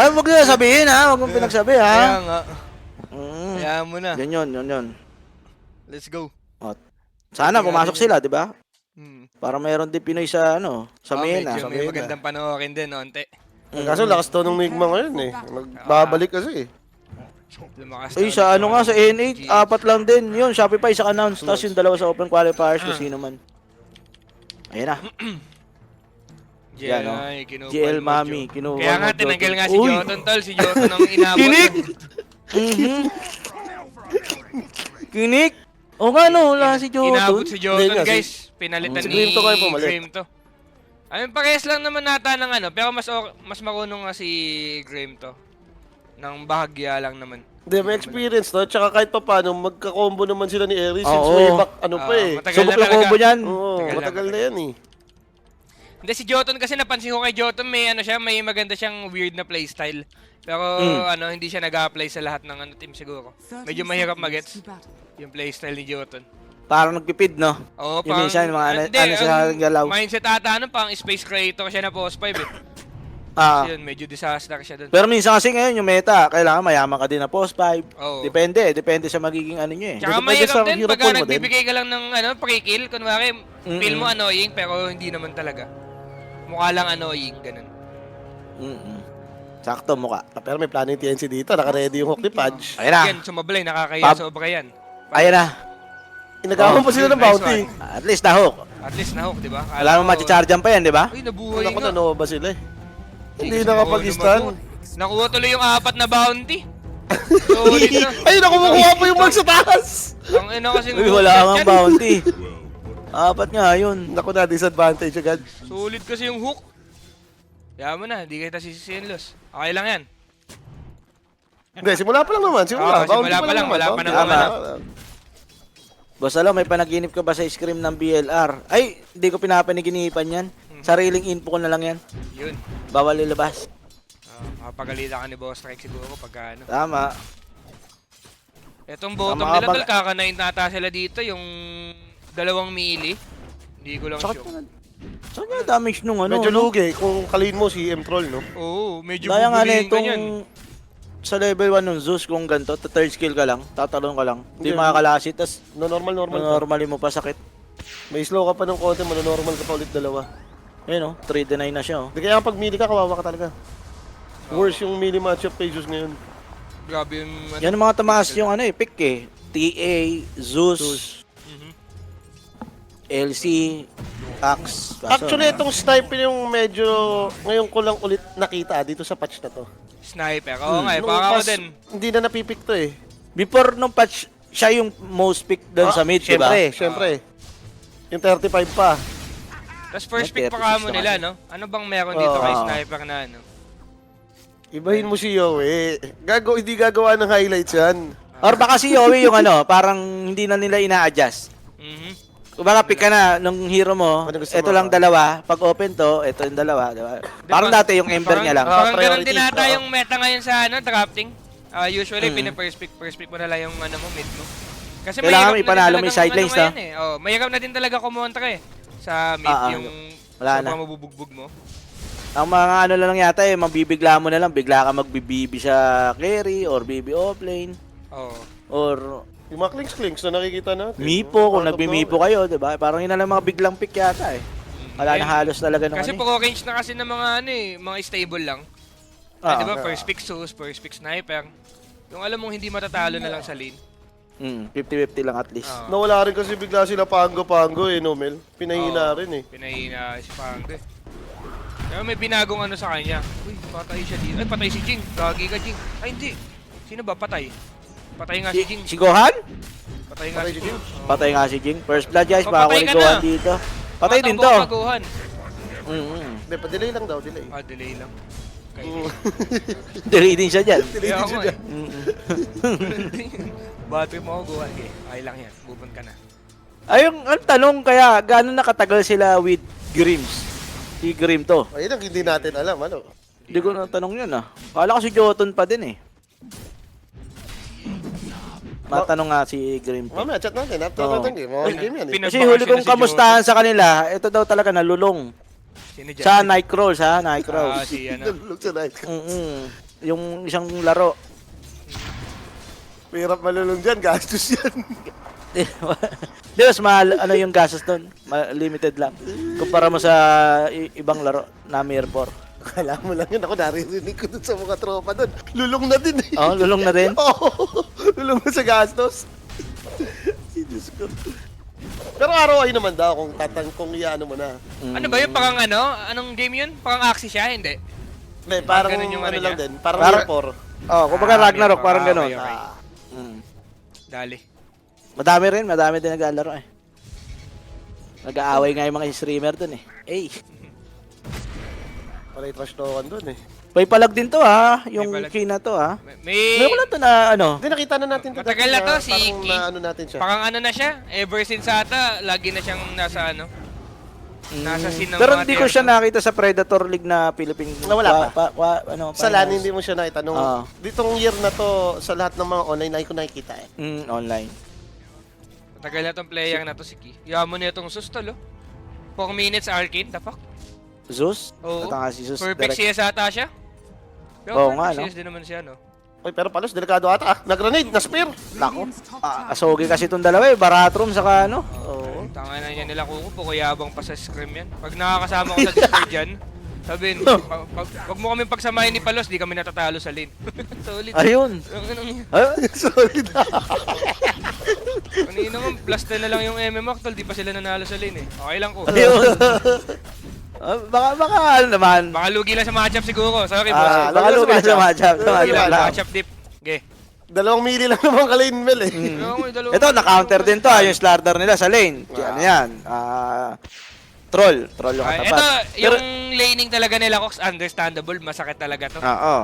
Ay, wag na sabihin ha. Wag mong pinagsabi ha. Kaya nga. Mm. Kaya mo na. Yun. Let's go. At sana pumasok sila, di ba? Hmm. Para mayroon din Pinoy sa sa Mena. Medyo may magandang panoorin din, onte. Kaso lakas to ng Migma ngayon eh. Nagbabalik kasi eh. Lumakas Ay, na sa ulit. ano nga, sa N8, 4 lang din. Yun, Shopify sa announce. Tapos yung dalawa sa open qualifiers, kung sino man. Ayan na. Yan, oh. Ay, kinupal GL mo, Mami, Jo. kinuha Kaya mo, nga, Joton. tinanggal nga si Uy! Joton, tol. Si Joton ang inabot. Kinik! Kinik! O nga no, wala si Inabot Joton. si Joton, Hindi nga, guys. Pinalitan si ni Grim to kayo pumalit. Grim to. Ayun, parehas lang naman nata ng ano. Pero mas marunong nga si Grim to. Nang bahagya lang naman. Hindi, may experience no? Tsaka kahit pa paano, magka-combo naman sila ni Eri since Oo. way back, ano pa eh. Matagal Subok na yung talaga. combo niyan. Oo, matagal na yan eh. Hindi, si Joton kasi napansin ko kay Joton may ano siya, may maganda siyang weird na playstyle. Pero ano, hindi siya nag-a-apply sa lahat ng ano team siguro. Medyo mahirap magets yung playstyle ni Joton. Parang nagpipid, no? Oo, Yung minsan, mga hindi, ano siya ang galaw. mindset ata ano, pang space creator siya na post 5 eh. Ah. Yun, medyo disaster siya doon. Pero minsan kasi ngayon yung meta, kailangan mayaman ka din na post 5. Oo. Depende sa magiging ano nyo eh. Tsaka Depende mahirap sa din hero pagka pool mo din. nagbibigay ka lang ng ano, pre-kill. Kunwari, feel mo annoying pero hindi naman talaga. Mukha lang annoying, ganun. Sakto mukha. Pero may plano yung TNC dito, naka-ready yung hook ni Pudge. Ayan na. Yan, sumablay, nakakaya sobra yan. Ayan na. Inagawan pa sila ng Nice bounty. one. At least na hook. At least na-hook, di ba? Wala mo matchargean pa yan, di ba? Uy, nabuhay Ako nga. na ba sila eh. Hindi kasi nakapag-stun. Nakuha tuloy yung 4 na bounty. Solid na. Ay, nakumukuha pa yung mark sa taas! Ang ina kasing Uy, hook wala shot kang yan. bounty. Apat nga yun. Naku na, disadvantage agad. Solid kasi yung hook. Kaya mo na, hindi kita sisisihin, Los. Okay lang yan. Hindi, simula pa lang naman. Simula, Oo, simula pa lang, wala pa naman. naman. Boss, alam, may panaginip ka ba sa scream ng BLR? Ay, hindi ko pinapanaginipan yan. Sariling info ko na lang yan. Yun. Bawal ilabas. Makapagalitan ka ni Boss Rex siguro pagka ano. Tama. Etong bottom Tama nila ka tol, kakanain nata sila dito, yung 2 melee. Hindi ko lang Sakit sure. na. Saan nga damage nung ano? Medyo no? lugi kung kalin mo si M-Troll, no? Oo, medyo Kaya nga na bubulihin ka niyan. itong sa level 1 ng Zeus, kung ganito, third skill ka lang, tatalon ka lang. Hindi Hindi. makakalasit, tas No, normal ka. normally mo pa sakit. May slow ka pa ng konti, normal ka pa ulit dalawa. Ayun 3 deny na siya. Hindi kaya kapag melee ka, kawawa ka talaga. Worse yung melee matchup pages ngayon. Grabe yung ano. Yan ang mga tamaas yung pick eh. TA, Zeus, Mhm. LC, Axe. Actually, itong sniper yung medyo ngayon ko lang ulit nakita dito sa patch na to. Sniper. Oo nga, Nung baka ako pas- din. Hindi na napipick to eh. Before nung patch, siya yung most pick doon sa mid, di ba? Siyempre. Yung 35 pa. Tapos first May pick pa 36 kamo na nila, kasi. no? Ano bang meron dito Oo. kay Sniper na ano? Ibahin mo si Yowie. Hindi gagawa ng highlights yan. Or baka si Yowie yung parang hindi na nila ina-adjust. Mhm. Kung baka pick ka na nung hero mo, Ano gusto ito mo? lang dalawa. Pag open to, ito yung dalawa. Diba? Parang dati yung Ember niya lang. Parang ganun priority. din ata Oo. yung meta ngayon sa ano, drafting. Usually, first pick mo na lang yung ano mo, mid mo. Kasi Kailangan mahirap may na din panalo, talagang may sidelines, ngayon eh. Oh, mahirap na din talaga kumontra eh. Sa mid yung Wala na. sobrang mabubugbog mo. Ang mga ano lang yata mabibigla mo na lang. Bigla ka magbibibi sa carry or BB offlane. Oo. Or Yung mga clinks na nakikita natin. Mipo, kung Out of nagbi-Mipo nowhere. kayo, diba? Parang yun na lang mga biglang pick yata eh. Wala na halos talaga nung Kasi pro range na kasi ng mga ano eh, mga stable lang. Ah, Di ba? First pick Zeus, first pick Sniper. Yung alam mong hindi matatalo na lang sa lane. 50-50 lang at least. Oo. Nawala rin kasi bigla sila pango-pango eh, no, Mel? Pinahina Oo. rin eh. Pinahina si Pangde. Pero may binagong ano sa kanya. Uy, patay siya dito. Ay, patay si Jing. Gagi ka, Jing. Ay, hindi. Sino ba patay? Patay nga si Jing. Si Gohan? Patay nga si Jing. Patay nga si Jing. First blood guys, Papatay baka ka ni Gohan na. dito. Patay din Tumatakbo to. ang baguhan. Hindi, pa-delay lang daw, delay. Delay lang. Delay din siya dyan. Kaya ako eh. Mm-mm. Battery mo ako, Gohan. Okay, okay lang yan. Bubon ka na. Ay, ang tanong kaya, gano'n nakatagal sila with Grims? Si Grim to. Ayun ang hindi natin alam, ano? Hindi ko na tanong yun Kala ko si Jotun pa din eh. Matanong nga si Grim to. Mamaya, chat natin. After Oo. natin game. Okay, game yan eh. Pinag- Kasi huli kong kamustahan sa kanila, ito daw talaga nalulong. Sino dyan? Sa Nightcrawls ha, Nightcrawls. Si ano. Nalulog sa night. yung isang laro. Mahirap malulong dyan, gastos yan. Di mas mahal, ano yung gastos doon? Limited lang. Kumpara mo sa ibang laro na Mirror 4. Kala mo lang yun, ako naririnig ko dun sa mga tropa dun. Lulong na din eh. Oh, lulong na rin. Oo, lulong na sa gastos. Diyos ko. Pero ROI naman daw kung iano mo na. Ano ba yun? Parang ano? Anong game yun? Parang Axie siya? Hindi. Hindi, parang ganun yung ano ano lang niya? din, parang Parang- Mirror. Oh, kumbaga Ragnarok, Mirror, parang gano'n. okay, okay. Dali. Madami din naglalaro eh. Nag-aaway nga yung mga streamer dun eh. Eh, Para i-trash talkan dun eh. may palag din to ha, yung May palag. key na to ha. May... Meron ko lang to na ano. Hindi, nakita na natin. Matagal na to, si parang Iki. na ano natin siya. Parang ano na siya, ever since ata, lagi na siyang nasa ano. Nasa scene ng Pero mga hindi ko tier siya two. nakita sa Predator League na Philippine. Nawala pa? Ano, Sa LAN, hindi mo siya nakita. Oo. Ditong year na to, sa lahat ng mga online, ay ko nakikita eh. Online. Matagal na tong player na to si Ki. Yamo na itong sustol, oh. 4 minutes arcane, the fuck? Zeus? Oo. Ata nga si Zeus. Perfect direct. CS ata siya. Oo nga, perfect no? CS din naman siya, no? Oy, pero palos, delikado ata ah. Na-grenade, na-spear. Nako. Asogi kasi itong dalawa eh. Baratrum saka ano. Oo. Tanga na niya nila kuko, pukuyabang pa sa scrim yan. Pag nakakasama ko sa Discord dyan, sabihin, wag mo kami pagsamahin ni Palos, di kami natatalo sa lane. Solid. Ayun. Sorry na. Kanina naman, plus 10 na lang yung MMR, tol, di pa sila nanalo sa lane eh. Okay lang ko. Ayun. Baka ano naman. Baka lugi lang sa matchup siguro. Sorry, boss. Baka lugi na sa matchup. Sa Lugi Lugi matchup lang, lang. matchup dip. Okay. 2 mili lang naman ka lane mel eh. Ito, na-counter din to yung slardar nila sa lane. Ano yan? Troll. Troll yung Ito, katapat. yung laning talaga nila, Cox, understandable. Masakit talaga to. Oo.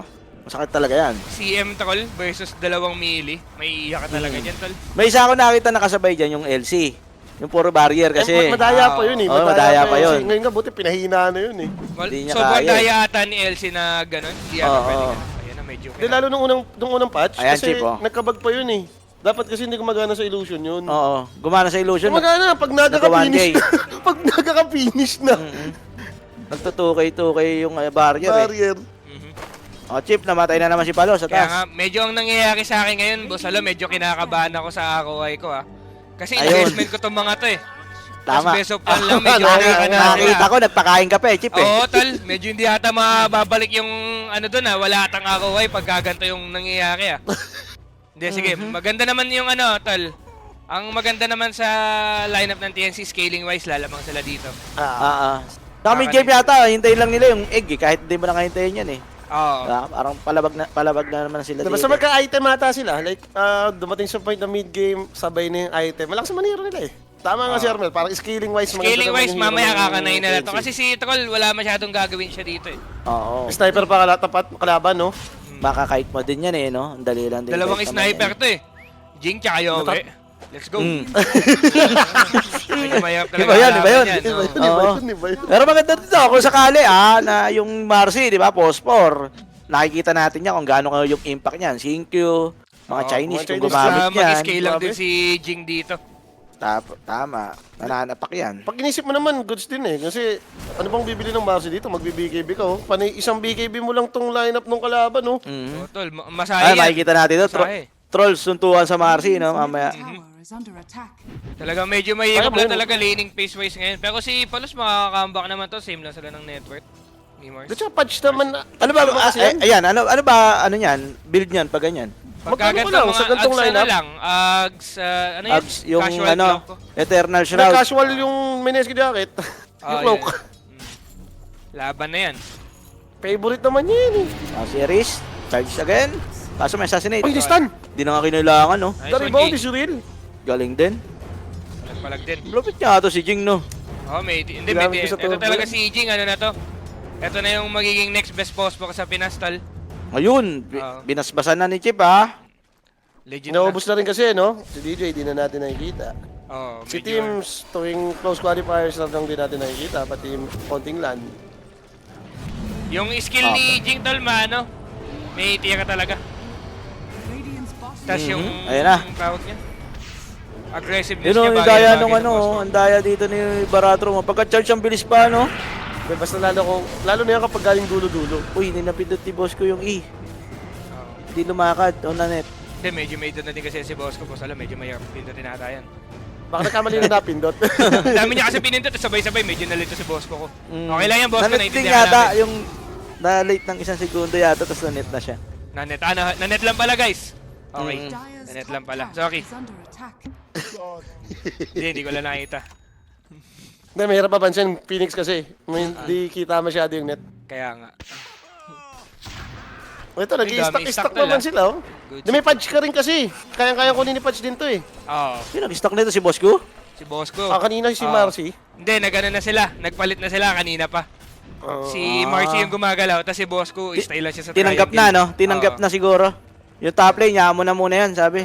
Masakit talaga yan. CM troll versus 2 melee. May iyak ka talaga dyan, tol. May isa ako nakita nakasabay dyan, yung LC. Yung puro barrier kasi. Madaya pa yun eh. Oo, madaya pa yun. Ngayon nga, buti pinahina na yun eh. Well, Hindi niya sobrang kaya. daya ata ni LC na gano'n. Hindi ata Oo, pwede oo. ganun. Ayan na, medyo. Di lalo nung unang patch, Ayan, kasi Chip, oh. nagkabag pa yun eh. Dapat kasi hindi gumagana sa illusion yun. Oo. Gumana sa illusion. Gumagana, pag Nagka 1K. nagka-finish na. Pag nagka-finish na. Nagtutukay-tukay yung barrier eh. Barrier. Mhm. O, Chip, namatay na naman si Palos sa Kaya taas. nga, medyo ang nangyayari sa akin ngayon, boss, alam, medyo kinakabahan ako sa ROI ko, Kasi Ayun. investment ko tong mga to eh. Tama. Tapos best of one lang, medyo Nakita ko, nagpakain ka pa eh, Chip eh. Oo, tol. Medyo hindi ata mababalik yung ano doon Wala atang ROI pag gaganto yung nangyayari Hindi, sige. Maganda naman yung ano, tol. Ang maganda naman sa lineup ng TNC, scaling-wise, lalamang sila dito. Saka mid game yata, hintayin lang nila yung egg eh, kahit hindi mo na kahintayin yan eh. Oo. Parang palabag na naman sila Diba dito. sa magka-item ata sila, like dumating sa point na mid-game, sabay na yung item. Malakas naman hero nila eh. Tama nga si Armel, parang scaling-wise. Scaling-wise, mamaya kakanayin na to. Kasi si Troll, wala masyadong gagawin siya dito eh. Oo. Sniper pa tapat kalaban, no? Baka kahit mo din yan eh, no? Ang dali lang din. Dalawang kahit naman sniper yan. to eh. Jing tsaka Yowe. Let's go. Medyo mahirap talaga. Iba yun, iba yun. kalaban yan, Iba oo. yun, iba yun, iba yun. Pero maganda dito, kung sakali na yung Marcy, di ba, Pospor, nakikita natin yan kung gaano yung impact niyan. CQ, mga Oo, Chinese, mga kung Chinese gumamit yan. Mag-scale lang Grabe. din si Jing dito. Tama, nananapak yan. Pag inisip mo naman, goods din eh. Kasi ano bang bibili ng Marcy dito? Magbi-BKB ka, oh. Panay isang BKB mo lang tong lineup ng kalaban, oh. Oo, tol. Ay, Masaya yan. makikita natin ito. Masaya. Trolls suntukan sa Marcy, no? Mamaya. Talaga medyo mahirap Kaya lang mo- talaga laning pace-wise ngayon. Pero si Palos makaka-comeback naman to. Same lang sila ng network. Mimors. At saka patch naman. Ano ba, kasi yan? ayan, ano ba, ano yan? Build niyan, pag ganyan? Pagka Magkano ganito, lang, mga sa gantong Ags ano lineup? lang. Ags, ano yun? Ags, yung Casual ano, block ko. Eternal Na Shroud. casual yung Mineski jacket. Yung cloak. yan. Laban na yan. Favorite naman yan eh. Series, charge again. Kaso may assassinate. Ay, distan! Di na nga kinailangan, no? Nice The one, rebound Jing. is real. Galing din. Palag din. Lupit niya to si Jing, no? Oh, hindi, Ginamit ko sa ito turbo talaga yan. si Jing, ano na to? Ito na yung magiging next best post sa Pinastal. Ngayon, Oo. binasbasan na ni Chip, ha? Legit na. Naubos na rin kasi, no? Si DJ, di na natin nakikita. Oh, Si medyo- Teams, tuwing close qualifiers lang di natin nakikita, pati yung konting land. Yung skill ni Jing Tolma, ano? May tira talaga. Tapos yung Ayan na. yung tawag niya. Aggressiveness Yun, o, niya yung bagay daya na nung bagay sa ano, boss. ang daya dito ni Baratro. Pagka-charge ang bilis pa, no? Basta lalo na yan kapag galing dulo-dulo. Uy, ninapindot ni boss ko yung E. Hindi lumakad. O nanet. Hindi, medyo may doon na din kasi si Bosco. Boss, alam, medyo mahirap pindutin nata yan. Baka nagkamali na napindot. Ang dami niya kasi pinindot at sabay-sabay, medyo nalito si Bosco ko. Okay lang yan, Bosco, Nanet din naiintindihan yata namin. yung na-late ng 1 segundo yata, tapos nanet na siya. Nanet, nanet lang pala, guys. Okay, nanet lang pala. Sorry. Hindi ko lang nakita. Hindi, mahirap mapansin. Phoenix kasi. Hindi kita masyado yung net. Kaya nga. Ito, nag-i-stack dami, naman stack sila, oh. Good. Di, may patch ka rin kasi. Kaya kunin ni patch din to, eh. Oo, Sino nag-stock nito, si Bosco? si Bosco. Kanina si Oo. Marcy. Hindi, nagano na sila. Nagpalit na sila kanina pa. Si Marcy yung gumagalaw, tapos si Bosco, style lang siya sa Tinanggap na, triangle. no? Tinanggap Oo. na siguro. Yung top lane, niya mo na muna yan, sabi.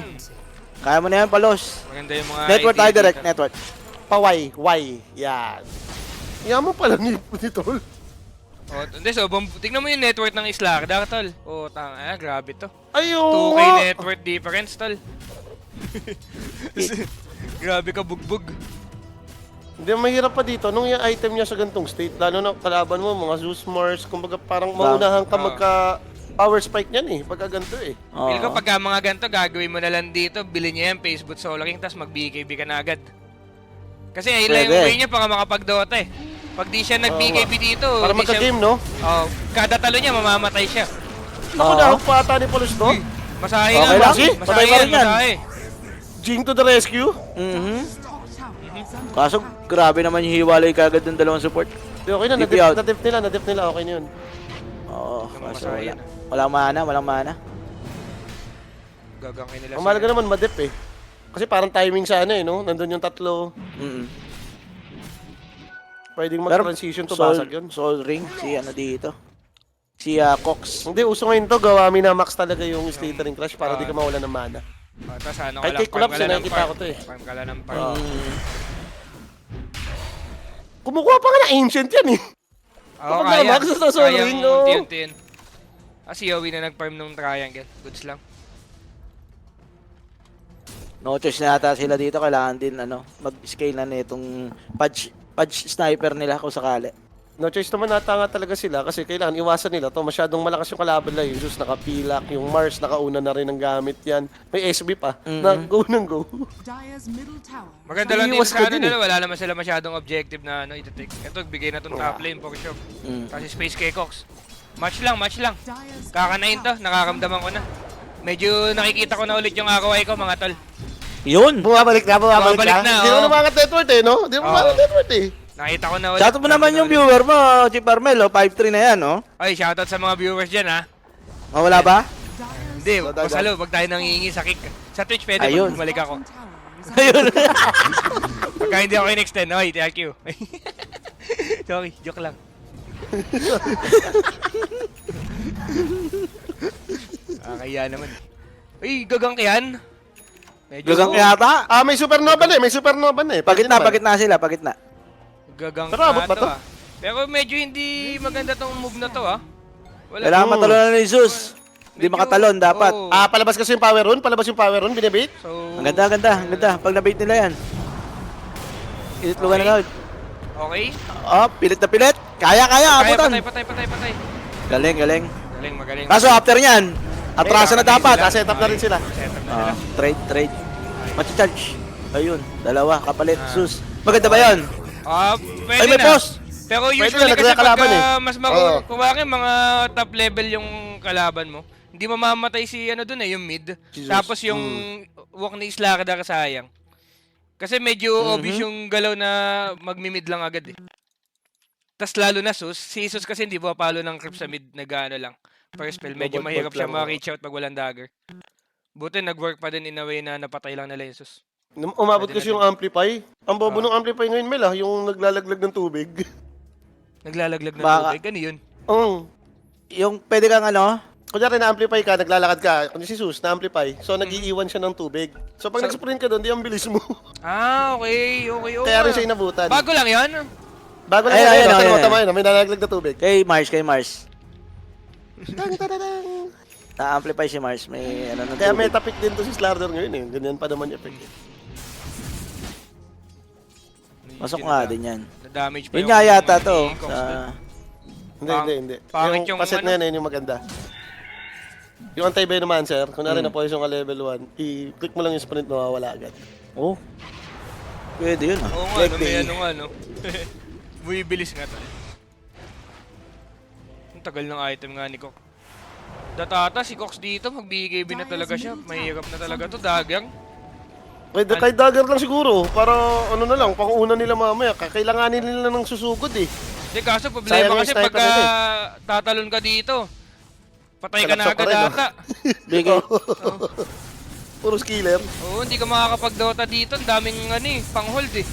Kaya mo na yan, Palos. Maganda yung mga Network idea tayo direct, dito. network. Paway. Yan. Yan mo pala ni Tol. Oh, hindi, so, tingnan mo yung network ng Islarda, tol. Oh, grabe to. Ay, 2K nga. network difference, tol. Grabe ka, bugbog. Hindi, mahirap pa dito. Nung yung item niya sa gantong state, lalo na kalaban mo, mga Zeus Mars, kumbaga parang maunahan ka magka power spike niyan, eh. Pagka ganito, eh. Feel ko pagka mga ganito, gagawin mo na lang dito, bilhin niya yan, Facebook Solo King, tapos mag-BKB ka na agad. Kasi ayun lang yung way niya para makapag-Dota eh. Pag di siya nag-BKB dito, Para di siya, magka-game, no? kada talo niya, mamamatay siya. Naku, nahag pa ata ni Palos to. Masahe Okay nga, lang. Masahe Patay pa yan, rin yan. masahe. Jing to the rescue. Kaso, grabe naman yung hiwalay kagad ng dalawang support. Di, okay na, DP out. nadip nila, okay na yun. Oo, kaso Masahe wala. yan. Walang mana. Gagangin nila Ang mahalaga naman madip, eh. Kasi parang timing sa ano, eh, no? Nandun yung tatlo. Pwedeng mag-transition to basag yun. Soul Ring, si ano dito. Si Cox. Hindi, uso ngayon to, gawa Minamax talaga yung Slithering Crush para di ka mawala ng mana. Tapos ano Kahit ka lang, kay farm Collapse, ka lang ng nakikita farm. ko to, eh. Farm ka lang ng farm. Kumukuha pa nga ng Ancient yan, eh. Oo, Kapag na-max sa Soul Ring, no? unti-untiin. Si Yowie na nag-farm ng triangle. Goods lang. No choice na yata sila dito. Kailangan din mag-scale na nitong Pudge sniper nila kung sakali. No choice naman nata nga talaga sila kasi kailangan iwasan nila to. Masyadong malakas yung kalaban lang. Yung Zeus nakapilak, yung Mars nakauna na rin ng gamit yan. May SB pa. Na go ng go. Maganda lang din Iiwas sa ka ano din, nila, wala naman sila masyadong objective na i-take. Ito, bigay na itong top lane for sure. Kasi Space K-Cox. Match lang. Kakanain to, nakakamdaman ko na. Medyo nakikita ko na ulit yung ROI ko, mga tol. Yun! Bumabalik na. Bumabalik na, Hindi mo oh. namangat network eh, no? Hindi mo namangat network eh. Nakita ko na ulit. Shoutout mo naman yung viewer mo, Chip Armel, 5-3 na yan, no? Ay, shoutout sa mga viewers dyan, ha? Wala ba? Hindi, masalo, wag tayo nangihingi sa kick. Sa Twitch, pwede Ayun. pag bumalik ako. Ayun. Pagka hindi ako in-extend, oy, thank you. Sorry, joke lang. Kaya naman. Uy, gagang yan. Medyo Gagang yata. May supernova na eh. Pwede naman. Pagitna sila, pagitna. Gagang Pero abot ba to, to? ah. Pero medyo hindi maganda tong move na to, ah. Wala. Kailangan matalon na ni Zeus. Hindi Medyo- makatalon, dapat. oo. Palabas kasi yung power rune, binibait. So, Ang ganda. Pag nabait nila yan. Initlugan na lang. okay. Oh, pilit na pilit. Kaya, abutan. Patay. Galing. Magaling. Kaso after nyan, atraso na dapat. Set up na rin sila. Setup na sila. Trade. Machi-charge. Ayun, dalawa, kapalit, Zeus. Maganda ba yun? Pwede Ay, may na. post! Pero Pwede usually na, kasi nagkakalaban pagka eh. mas Oo. kumari mga top level yung kalaban mo, hindi mamamatay si ano dun yung mid. Jesus. Tapos yung walk ni Islarda sayang. Kasi medyo obvious yung galaw na magmi-mid lang agad eh. Tas lalo na Sus, si Sus kasi hindi palo ng creep sa mid, nag-ano lang. First spell, medyo Double mahirap bolt siya lang, ma-reach out pag walang dagger. Buti nag-work pa din in a way na napatay lang nila yung Sus. Umabot kasi yung amplify. Ang bobo ng amplify ngayon, Mel, yung naglalaglag ng tubig. Naglalaglag na Baka- tubig, ano yun? Yung pwede kang Kunyari na-amplify ka, naglalakad ka, kundi si Zeus, na-amplify. So, nag-iiwan siya ng tubig. So, pag nag-sprint ka doon, di ang bilis mo. Okay. Kaya rin siya inabutan. Bago lang yan. Bago lang Ay, yun, ayun. tama yun, may nalaglag na tubig. kay Mars. Tang, tadadang. Na-amplify si Mars, may ng Kaya tubig. meta pick din to si Slardor ngayon eh. Ganyan pa naman yung effect eh. Masok nga din yan. Na-damage pa Yun nga yata to. Cox Sa... dun. Hindi. Pangit Yung yung paset ano? na yun yung maganda. Yung anti-venomancer, kunwari na poison ka level 1, i-click mo lang yung sprint, mawawala agad. Oh. Pwede yun ah. Oo nga, no, may ano nga, no? Bumibilis nga tayo. Ang tagal ng item nga ni Cox. Datata, si Cox dito, mag-BKB na talaga siya. Mahirap na talaga to, dagang. Kahit dagger lang siguro, para ano na lang, pang-una nila mamaya, kailanganin nila ng susugod eh. Hindi, kaso Sayang problema yung kasi sniper pagka nila tatalon ka dito, patay ka na Kalapsok ka agad rin, no? ata. Bigay. Puro skiller. Oo, hindi ka makakapag-Dota dito. Ang daming pang-hold eh.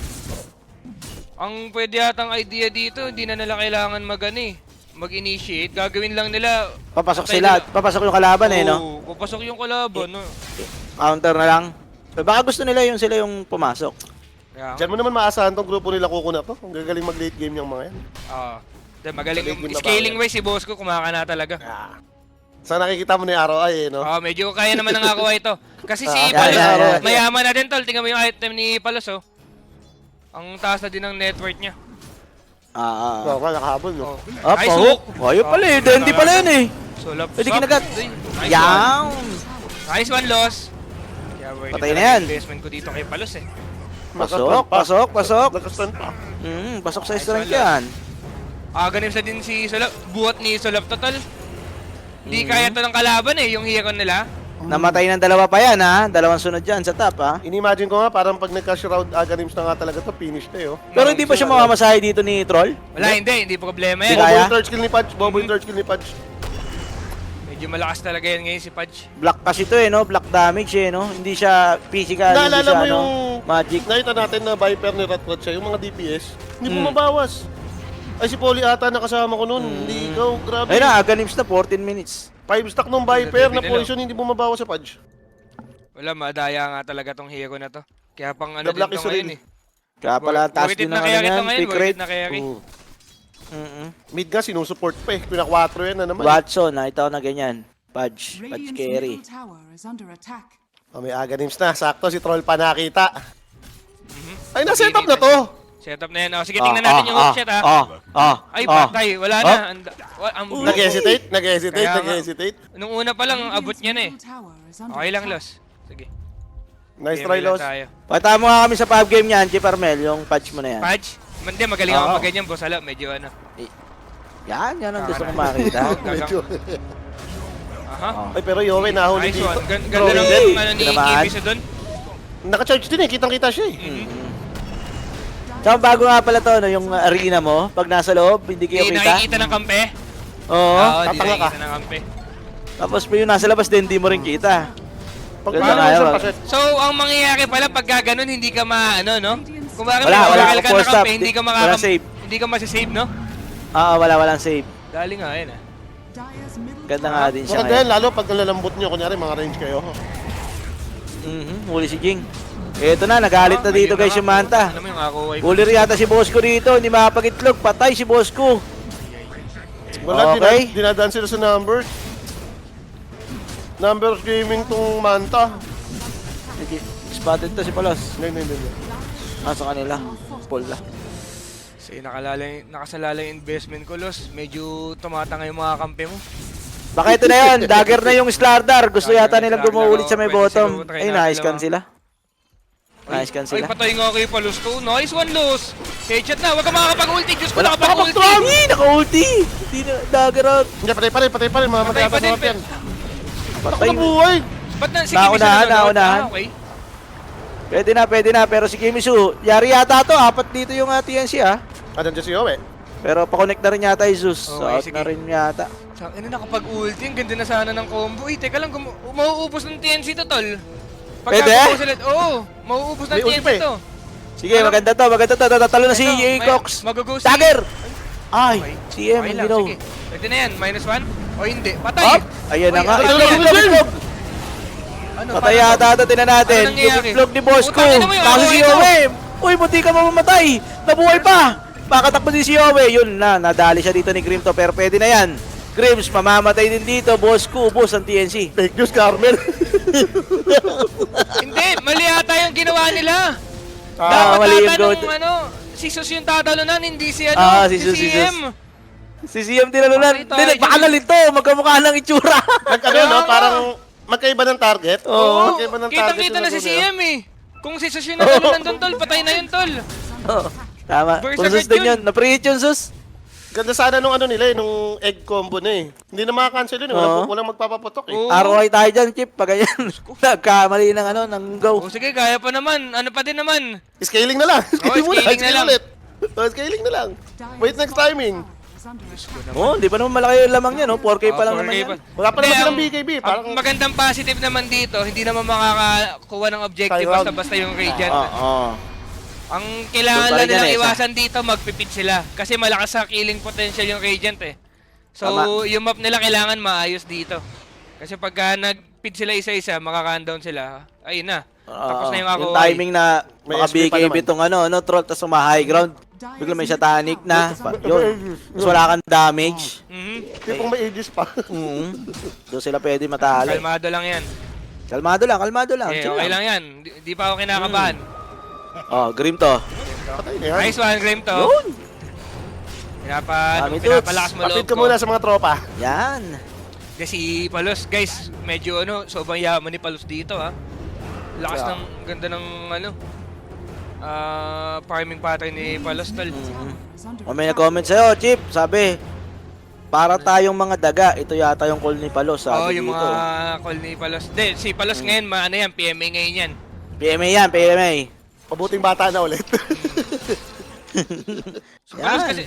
Ang pwede yatang idea dito, hindi na nila kailangan mag-initiate. Gagawin lang nila... Papasok patay sila. nila. Papasok yung kalaban eh, no? Oo, papasok yung kalaban. No? Counter na lang. Baka gusto nila yung sila yung pumasok. Kaya, Diyan mo naman maasahan tong grupo nila Kuko to. Ang gagaling mag-late game yung mga yan. magaling. Galing din Scaling babae. wise si boss ko, kumakana talaga. Sa nakikita mo ni ROI eh, no? Medyo kaya naman ng ako ito. Kasi si Ah, Palos, yeah. mayaman na din tol. Tingnan mo yung item ni Palos, oh. Ang taas na din ng net worth niya. Oo, nakahabol, no? Nice pahok. hook. Ayun pala eh. Dandy pala yun eh. Sulap. Pwede kinagat. Nice Yawn. one. Nice one, loss. Kaya worth Patay it na yan. investment ko dito kay Palos eh. Pasok. Nakastan pa. Pasok sa strength yan. Ganim sa din si Sulap. Buhat ni Sulap total. Hindi kaya to ng kalaban eh, yung hero nila. Namatay ng dalawa pa yan ha. Dalawang sunod dyan sa top ha. Inimagine ko nga, parang pag nagka-cash round Aghanim's na nga talaga to, finish na eh, oh. Pero hindi pa siya mamamasahe dito ni Troll. Wala, hindi problema Hindi yan. kaya? Bobo yung third skill ni Pudge, Bobo yung third skill ni Pudge. Medyo malakas talaga yan ngayon si Pudge. Black kasi to eh no. Black damage eh no. Hindi siya physical. Hindi Naalala siya mo ano, yung magic. nakita natin na Viper ni Ratrat siya, yung mga DPS, hindi bumabawas. Ay si Poli ata nakasama ko noon, hindi ikaw, grabe. Ayun na, Aghanims na 14 minutes. 5 stack nung Viper na Nila. poison, hindi bumabawas sa Pudge. Wala, madaya nga talaga tong hero na to. Kaya pang ano The din Black to is ngayon real. eh. Kaya pala taas Worth it din na ng ano carry to yan. ngayon, Pick worth it rate. na carry. Mid nga, sinusupport pa eh, pina 4 yan na naman. Watson, nakita ko na ganyan. Pudge carry. May Aghanim's na, sakto si Troll pa nakita. Ay, na-set up Pag-init na to! Setup na yan. Sige, tingnan natin yung hook shot ha. Ay, patay. Wala na. Nag-hesitate, Kaya nga. nag-hesitate. Nung una pa lang, abot niya na eh. Okay lang, Los. Sige. Nice Game try, lang Los. tayo. Pata mo nga kami sa pub game niyan, Jeep Armel, yung Pudge mo na yan. Pudge? Hindi, magaling ako mag ganyan, boss. Hala, medyo ano. Yan ang gusto ko makita. Medyo. Aha. Ay, pero Yowie, nahuli Nice dito. one. Ganda Throwing ng dead. ano ni Tinamaan. Kibiso doon. Naka-charge din eh, kitang-kita siya eh. Tsaka bago nga pala to, no, yung arena mo, pag nasa loob, hindi kayo Hindi kita. nakikita ng kampe. Oo. Hindi tatanga ka. nakikita ng kampe. Tapos pa yung nasa labas din, hindi mo rin kita. Pag Ganda paano nga yung yun. paset? So, ang mangyayari pala pag gaganon, hindi ka maano, no? Kung bakit Wala, matagal ka full ng stop. kampe, hindi ka Wala save. hindi ka masasave, no? Walang save. Dali nga, yun ah. Ganda nga din siya Maganda yan, ngayon. lalo pag nalalambot nyo, kunyari mga range kayo. Huli si Jing. Eto na, nagalit na dito guys yung Manta. Ano mo yung ako, wife? Huli rin yata si Bosco rito, hindi makapagitlog. Patay si Bosco. Wala, Okay. dinadaan sila sa number. Numbers gaming tong Manta. Sige, spotted to si Palos. Hindi. Nasa kanila. Paul la. So, nakasalala yung investment ko, Los. Medyo tumatanga yung mga kampe mo. Baka ito na yan, dagger na yung Slardar. Gusto Dagger yata na nilang Slardar, gumuulit sa may pwede bottom. siguro try Ay, natin nice can lang. sila. Nice can Ay, sila. patay nga kay Palos to. Nice one, Los. Headshot na. Huwag ka makakapag-ulti. Diyos ko, Wala nakapag-ulti. Naka-ulti! Hindi na, dagger out. Hindi, patay pa rin, mamamatay Patay pa din. yan. Patay. Nabuhay! Ba't na? Sige, Naunahan, bisa na naunahan. Okay. Pwede na. Pero si Kimisu, yari yata to. Apat dito yung TNC ah. Nandiyan si Yowie. Pero pa-connect na rin yata yung Zeus. Okay, Out sige. na rin yata. Ano nakapag-ulti? Ang ganda na sana ng combo. Teka lang, mauubos ng TNC to, tol. Pwede? Oo, mauubos ng May ulti TNC pa eh. to. Sige, maganda to. Tatalo na si Ito, Cox. Mag-go si... Dagger! Ay, Okay. CM, Okay hindi lang, no. sige. Pwede na yan, -1? O hindi? Patay! Up! Ayan na Uy, nga. ano Itlog, yan? itlog! Ano, Patay paano yata ito, tinan natin. Ano Yung nangyayari? itlog ni Bosco. Putangin na mo yung Kaso ako si ito. Yowie. Uy, buti ka mamamatay. Nabuhay pa. Makatakbo din si Yowie. Yun na, nadali siya dito ni Grimto. Pero pwede na yan. Grims, mamamatay din dito. Bosco, ubos ang TNC. Fake news, Carmel. Hindi, mali ata yung ginawa nila. Mali yung Dapat goat. si Sus yung tatalunan, hindi si Si Sus, si Sus. CM. Si CM tinalunan. Okay, tayo Hindi, baka dyan. nalito. Magkamukha ng itsura. Ano, no? Parang Magkaiba ng target? Oo, Magkaiba ng target kitang-kita yung na si laro nila. CM eh. Kung si Sus yung natalo nandun, tol, patay na yun, tol. Oo. Tama. Burst Kung agad sus din yun. yun. Na-preheat yun, sus. Ganda sana nung ano nila eh, nung egg combo na eh. Hindi na makakancel yun eh. Oo. Walang magpapaputok eh. Oo. ROI tayo dyan, Chip. Pag ganyan. Nagkamali ng ano, ng go. O sige, kaya pa naman. Ano pa din naman. Scaling na lang. Scaling mo na. scaling na Scaling lang. ulit. Scaling na lang. Wait next timing. Oh, di pa naman malaki yung lamang niya, no? 4K pa lang 4K naman yan. pa. Wala pa Hindi, naman silang ang- BKB. Ang Parang magandang positive naman dito, hindi naman makakakuha ng objective Tie round. basta-basta yung Radiant. Oo. Ang kailangan Doon pa lang rin yan nilang eh, iwasan dito, magpipid sila. Kasi malakas sa killing potential yung Radiant eh. So, Tama. yung map nila kailangan maayos dito. Kasi pagka nag-pid sila isa-isa, makaka-down sila, ayun na. Tapos na yung ako. Yung timing na May baka SP pa BKB naman. tong ano, troll, tapos high ground. Bigla may satanic na. Yun. Tapos wala kang damage. tipong may aegis pa. Doon sila pwede matalo. Kalmado lang yan. Kalmado lang, kalmado lang. Eh, Chill okay lang yan. Di pa ako kinakabahan. Oh, Grim to. Patay na yan. Nice one, Grim to. Yun. Pinapa, Dami pinapalakas mo Apit loob ka ko. muna sa mga tropa. Yan. Kasi Palos, guys, medyo sobrang yaman ni Palos dito ha. Lakas Yeah. ng ganda ng farming pattern ni Palos tol. O may nag-comment sa'yo, Chip. Sabi, para tayong mga daga. Ito yata yung call ni Palos. Oo, Sabi yung dito. mga call ni Palos. Hindi, si Palos ngayon, ano yan, PMA ngayon yan. PMA yan, PMA. Pabuting bata na ulit. So, Palos kasi,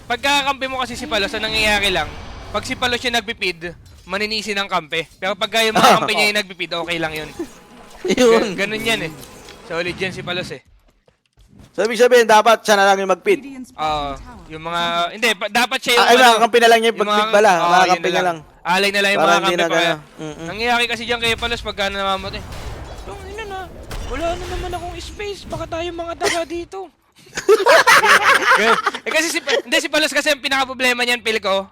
pagkakampi mo kasi si Palos, ang nangyayari lang, pag si Palos yung nagpipid, maninisi ng kampe. Pero pagka yung mga kampe niya yung nagpipid, okay lang yun. Yun. Ganun yan eh. Solid yan si Palos eh. So, ibig sabihin, dapat siya na lang yung mag-pit. Oo, yung mga, hindi, dapat siya yung Ay, mga kampi na lang yung yung mag-pit pala. oo, Mga yun kampi na lang. Alay na lang yung Para mga hindi kampi na pa kaya. gano'n. Nangyayari kasi dyan kay Palos pagka namamatay. Yung ina na, wala na naman akong space, baka tayo mga daga dito. Kasi hindi si Palos kasi ang pinaka-problema niyan, feel ko,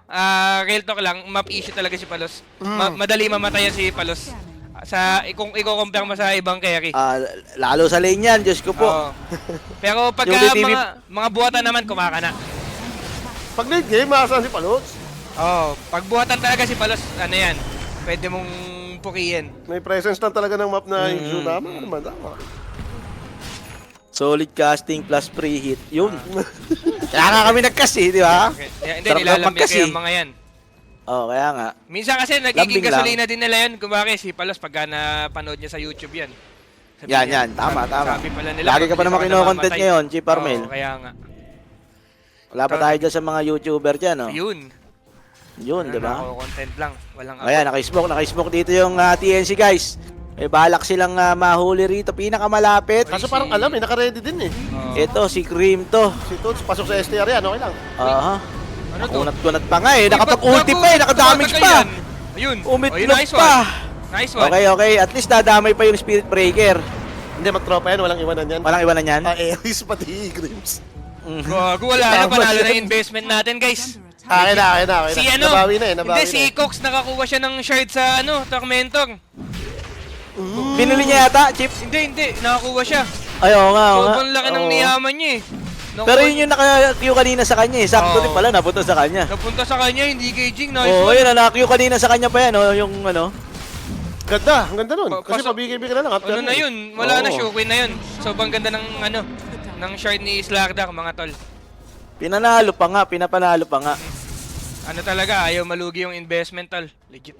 real talk lang, map issue talaga si Palos. Madali mamatay yan si Palos. Kung i-compare mo sa ibang carry. Lalo sa lane yan, Diyos ko po. Oo. Pero pagka Yung DTV mga buhatan naman, kumakana. Pag late game, maasahan si Palots. Oo, pag buhatan talaga si Palos, ano yan, pwede mong pukiyin. May presence lang talaga ng map na yung Zhu. Tama naman, tama. Solid casting plus pre-hit. Yun. Kaya nga kami nagkasi, di ba? Okay. Hindi, Sarap nilalambing magkasi. ko yung mga yan. Oh, kaya nga. Minsan kasi nagiging Lambing lang. gasolina din nila yan. Kung bakit si Palos pagka napanood niya sa YouTube yan. Sabi Yan, niya, yan. Tama, tama. Sabi pala nila. Lagi ka pa naman kino-content ngayon, Chief Armel. Oo, kaya nga. Wala pa tayo dyan sa mga YouTuber dyan, oh. Yun. Yun, di ba? Content lang. Walang Ayan, naka-smoke dito yung TNC, guys. May balak silang mahuli rito. Pinakamalapit. Kaso parang alam eh, naka-ready din eh. Ito, si Cream to. Si Tots, pasok sa STR yan, okay lang. Aha. Ano to? Kunat-kunat pa nga eh. Nakapag-ulti pa eh. Nakadamage pa. Ayun. Umitlog nice pa. one. Nice one. Okay, okay. At least dadamay pa yung Spirit Breaker. Hindi, magtropa yan, walang iwanan yan. Walang iwanan yan. Aries pati Grims. Gago, wala na. Panalo na yung investment natin, guys. Okay na. Si ano? Nabawi na eh, nabawi Hindi, na si eh. Cox nakakuha siya ng shard sa Tormentor. Binili niya yata, Chip. Hindi. Nakakuha siya. Ay, oo nga, oo nga. Sobrang laki ng Oo. niyaman niya eh. Pero yun yung naka-queue kanina sa kanya eh. Sakto Oo. din pala, napunta sa kanya. Napunta sa kanya, hindi gauging. Nice Oo, one. yun, naka-queue kanina sa kanya pa yan, oh, yung ano. Ganda, ang ganda nun. Kasi Pasok- pabigay-bigay ka na lang. after Ano na nun. yun? Wala na, Oo. showqueen na yun. Sobrang ganda ng ng shard ni Slardak, mga tol. Pinanalo pa nga, pinapanalo pa nga. Ano talaga, ayaw malugi yung investment, tol. Legit.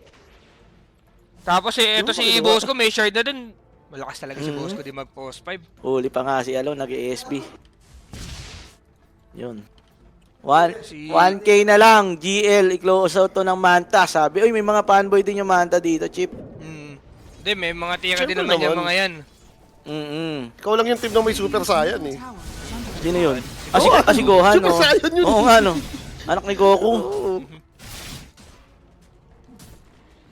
Tapos ito si Yung Bosco, may shard na dun. Malakas talaga si Bosco di mag-post 5. Huli pa nga si Alo, nag-ESB. Yun. Si- 1K na lang, GL, i-close out to ng Manta. Sabi, uy, may mga fanboy din yung Manta dito, Chip. Hindi, may mga tira din Siyempre naman yung naman. mga yan. Ikaw lang yung team na may Super Saiyan eh. Sino yun? Gohan. Si Gohan, Super no? Saiyan yun. Oo nga, no? Anak ni Goku. Oo.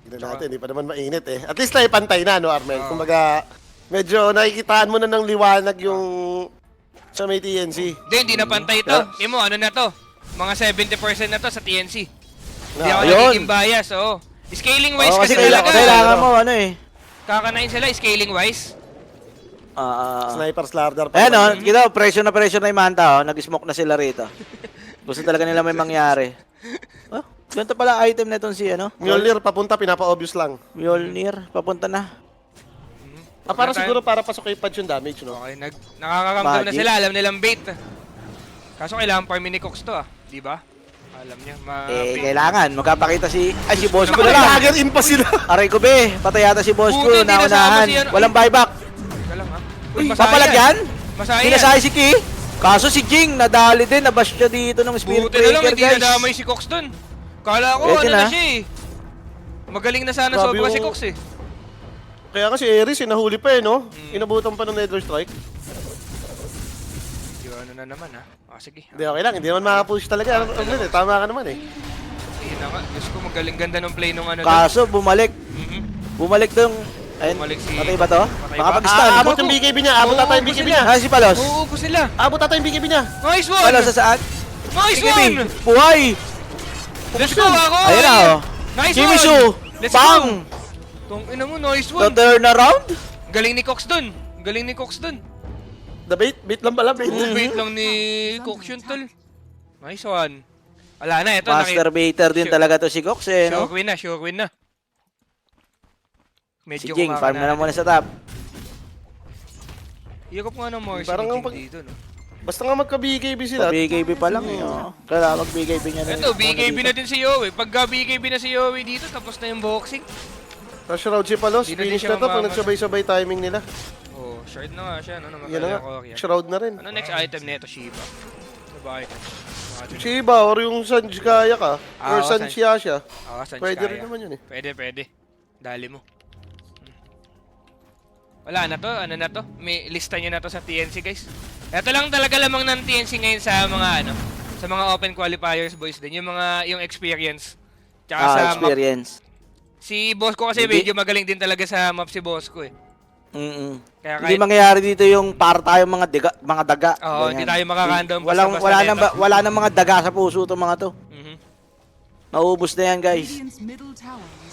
Hindi natin, hindi pa naman mainit eh. At least naipantay na, no, Armel? Kumbaga, medyo nakikitaan mo na ng liwanag yung sa may TNC. Hindi na pantay to. Imo, ano na to? Mga 70% na to sa TNC. Hindi ako Ayun. nagiging bias, oo. Scaling wise Oo, kasi kasi talaga. kailangan mo, ano eh. Kakanain sila, scaling wise. Sniper Slardar pa. Ayan, oh, naman. kita, pressure na yung Manta, oh. Nag-smoke na sila rito. Gusto talaga nila may mangyari. Oh, Ganito pala item na itong si ano? Mjolnir papunta, pinapa-obvious lang. Mjolnir, papunta na. Para siguro para pasok kay Pudge yung damage, no? Okay, nakakakamdam na Magic. sila, alam nilang bait. Kaso kailangan farmin ni Cox to di ba? Alam niya, Kailangan. Magkapakita si Bosco na lang. Dagger in pa sila. Aray ko be, patay yata si Bosco, Buti, di nasama naunahan. si ano. Walang buyback. Teka lang ha. Papalagyan? Masaya. Pinasay si Ki. Kaso si Jing, nadali din, nabash siya dito ng Spirit Buti na lang, Breaker, hindi guys. nadamay si Cox dun. Kala ko, Pwede ano na na. siya Magaling na sana Grabe sobra si yung- Cox Kaya kasi Ares, nahuli pa no? Inabutan pa ng Nether Strike. Yung ano na naman sige. Hindi, okay lang. Hindi naman makapush talaga. Tama ka naman Yun na nga. Diyos ko, magaling ganda ng play nung ano dun. Kaso, bumalik. Mhm. Bumalik dong... Ayun, Bumalik si- patay ba to? Patay Baka ba? pag-stun. Abot yung BKB niya. Abot ata yung BKB niya. Si Palos. Uupo sila. Abot ata yung BKB niya. Nice one! Palos sa saan? Nice BKB. one! Buhay! Let's go ako! Ayun na, oh. Nice Shimizu! one! Let's Bang! go! Tong ina mo, nice To one! turn around? Galing ni Cox dun! Galing ni Cox dun! The bait? Bait lang pala, bait. Wait lang ni Cox yun, tol. Nice one. Wala na, ito. Masturbator din Sure. talaga to si Cox eh, no? Sure win na. Si Medyo Jing, farm na lang muna sa top. Hirap nga ng Morrison Parang ni ang Jing pag- dito, no? Basta nga magka-BKB sila. BKB pa lang eh, oh. Kaya mag-BKB niya na. Ito, BKB na din si Yowie. Pagka BKB na si Yowie dito, tapos na yung boxing. Rush round si Palos. Di na din Finish siya na to pag mamamatay. nagsabay-sabay timing nila. Oh, short na nga siya, no? Yan na nga. Korea. Shroud na rin. Ano next item nito, Shiba? Ano ba item? Shiba or yung Sanjikaya ka. Or oo, Sanchiasha. Saan Pwede kaya? rin naman yun eh. Pwede. Dali mo. Wala na to, ano na to? May lista nyo na to sa TNC, guys. Ito lang talaga lamang ng TNC ngayon sa mga sa mga open qualifiers, boys din. Yung experience. Tsaka sa map. Experience. Si Bosco kasi Hindi. medyo magaling din talaga sa map si Bosco Kaya Hindi mangyayari dito yung para tayong mga daga. Oo, hindi tayo makakandom Wala nang mga daga sa puso itong mga to. Mhm. Naubos na yan, guys.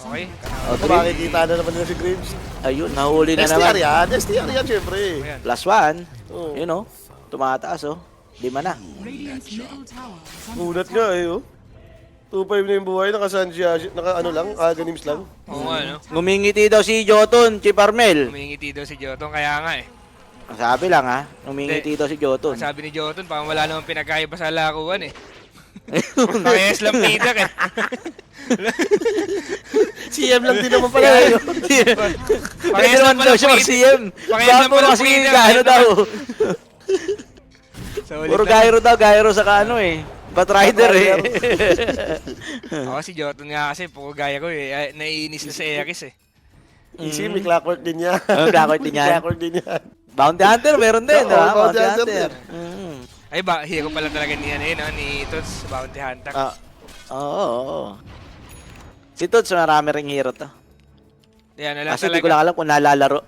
Okay. O, Kung makikita na naman nila si Graves. Ayun, nahuli na STR naman. yan. STR yan, syempre. Ayan. +1. Oo. Yun o. Tumataas o. 5 na. Gulat nga eh, oh. 2-5 na yung buhay, naka-Sanchiasha, naka-ganims lang. Oo nga, no? Ngumingiti daw si Jotun, Chip Armel. Humingiti daw si Jotong, kaya nga Ang sabi lang ha, ngumingiti daw si Jotun. Sabi ni Jotun, parang wala namang pinagkaiba sa lakuan Parehas lang Peter CM lang din naman pala eh. Pwede naman daw siya mag-CM. Parehas lang Puro pala kasi Peter. gaano daw. Solid Puro lang. gyro saka ano eh. Batrider eh. Ako si Jotun nga kasi, puro gaya ko naiinis na sa Eris Easy, may clockwork din yan. Clockwork din yan. Clockwork din yan. Bounty Hunter, meron din. Oo, diba? Bounty Bounty Hunter Hunter. Mm-hmm. Ay ba, hero pala talaga ni Tots, Bounty Hunter. Oo. Si Tots, marami ring hero to. Yan na lang Kasi di talaga. ko lang alam kung nalalaro.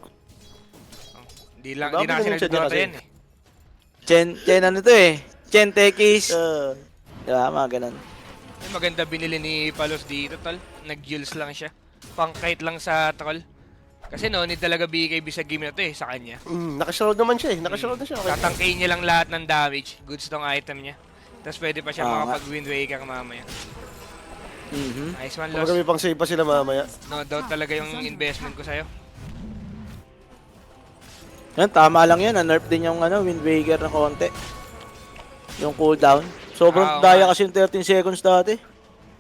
Di na Bakit kasi ganun siya nag-Dota kasi? yan Chen ano to eh. Chen Tekis. Ah, Diba, mga ganun. Ay, maganda binili ni Palos dito, tol. Nag-jules lang siya. Pang-kite lang sa troll. Kasi no, need talaga BKB sa game na to sa kanya. naka-shroud naman siya eh. Naka-shroud na siya. Okay. Tatangkayin niya lang lahat ng damage. Goods tong item niya. Tapos pwede pa siya Oo nga. makapag-Wind Waker mamaya. Nice one, Kung Los. kami pang save pa sila mamaya. No doubt talaga yung investment ko sa'yo. Yan, tama lang yan. Na-nerf din yung Wind Waker na konti. Yung cooldown. Sobrang Oo daya nga. kasi yung 13 seconds dati.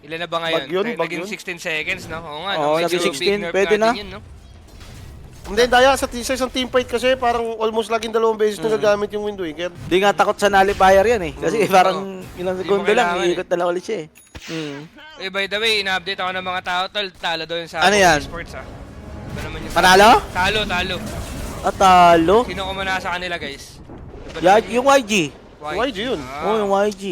Ilan na ba ngayon? Bag yun. Naging 16 seconds, no? Oo nga, Oo, no? naging Medyo big 16, nerf pwede natin na. Yun, no? Hindi, daya sa isang team fight kasi parang almost laging 2 beses na gagamit yung Wind Waker. Di nga takot sa nullifier yan eh. Kasi parang ilang Di mo segundo lang, kailangan iikot na lang ulit siya eh. Eh, by the way, ina-update ako ng mga tao, tol. Talo daw yun sa Ano yan? Sports, Iba naman yung Panalo? Talo. At talo. Sino ko muna sa kanila, guys? Iba Yeah, naman yung YG. YG yun. Oo, yung YG.